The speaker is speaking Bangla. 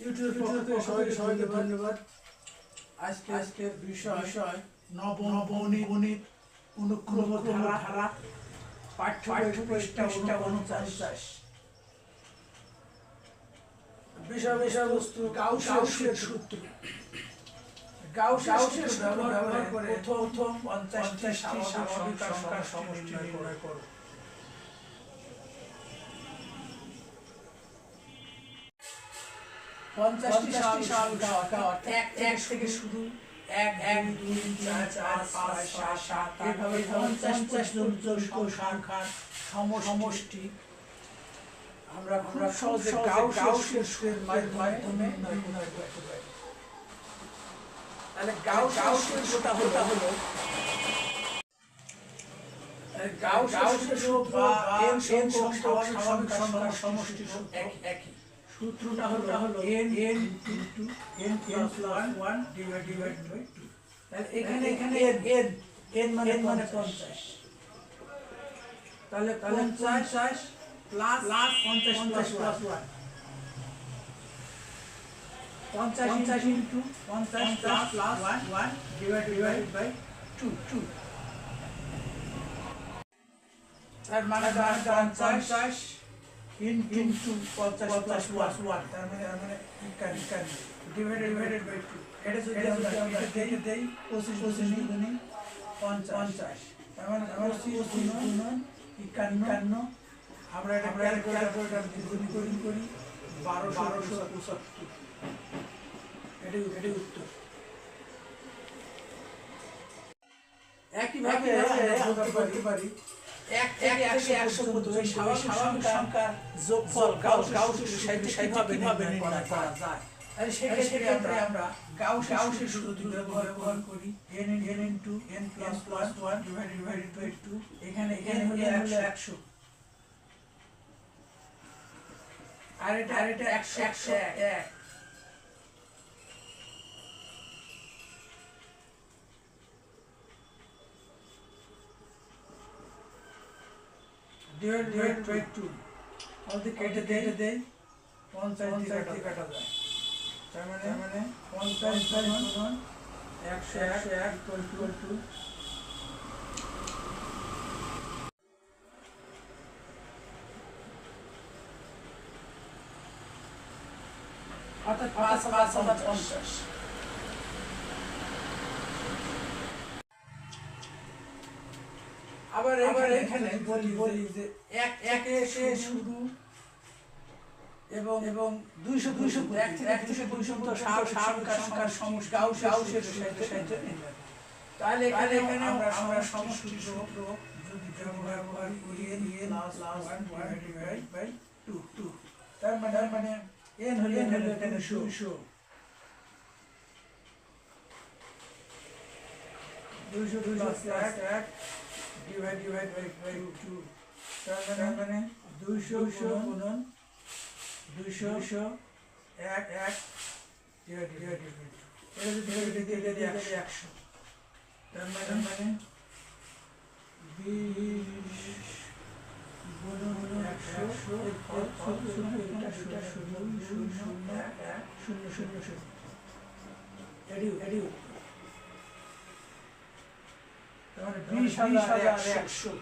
ইউটিউবের পক্ষ থেকে সবাইকে ধন্যবাদ। আজকের বিষয় নবম গণিত অনুক্রম ধারা পাঠ্য পৃষ্ঠা 49। বিষয়বস্তু গাউসের সূত্র। গাউসের সূত্র ব্যবহার করে প্রথম 50টি স্বাভাবিক সংখ্যার সমষ্টি নির্ণয় করো। পঞ্চাশটি স্বাভাবিক সংখ্যা এক থেকে শুরু 1 2 3 4 5 6 7 এইভাবে 50 পর্যন্ত সংখ্যার সমষ্টি আমরা খুব সহজে গাউসের সূত্রের মাধ্যমে নির্ণয় করতে পারি। তাহলে গাউসের সূত্রটা হলো গাউসের সূত্র বা n সংখ্যক স্বাভাবিক সংখ্যার সমষ্টি একই। সূত্রটা হলো n into n plus 1 divided by 2। তাহলে এখানে n মানে 50। তাহলে 50 plus 50 plus 1 50 into 50 plus 1 divided by 2। তার মানে 50 into 50 plus 1 তার মানে divided by 2। এটা যদি আমরা দেই 25 গুণে 50 তার মানে 25 গুণন 51। আমরা এটা ক্যালকুলেটর গুণ করি 1275। এটাই উত্তর। একইভাবে আমরা করতে পারি 1 থেকে 100 পর্যন্ত স্বাভাবিক সংখ্যার যোগফল গাউসের সাহায্যে কিভাবে নির্ণয় করা যায়। তাহলে সেক্ষেত্রে আমরা গাউসের সূত্র ব্যবহার করি n into n plus 1 divided by 2। এখানে n হলো 100 আর এটা 101। divided by 2 আমাদের কেটে দেই 50 দিয়ে কাটা যায়। তার মানে 50 গুণন 101 equal to অর্থাৎ 550। আবার এখানে বলি যে 1 থেকে শুরু এবং 200 থেকে 200 পর্যন্ত স্বাভাবিক সংখ্যার সমষ্টি গাউসের সাহায্যে নির্ণয়। তাহলে এখানে আমরা সমষ্টি সূত্র যদি ব্যবহার করি n plus 1 divided by 2। তার মানে n হলো এখানে 200 plus 1 divided by 2। তার মানে 200 গুণন 200 1 divided by 2। এটা যদি দিয়ে 100। তার মানে 20 গুণন 100 এটা 0 এডি তার মানে 20,100।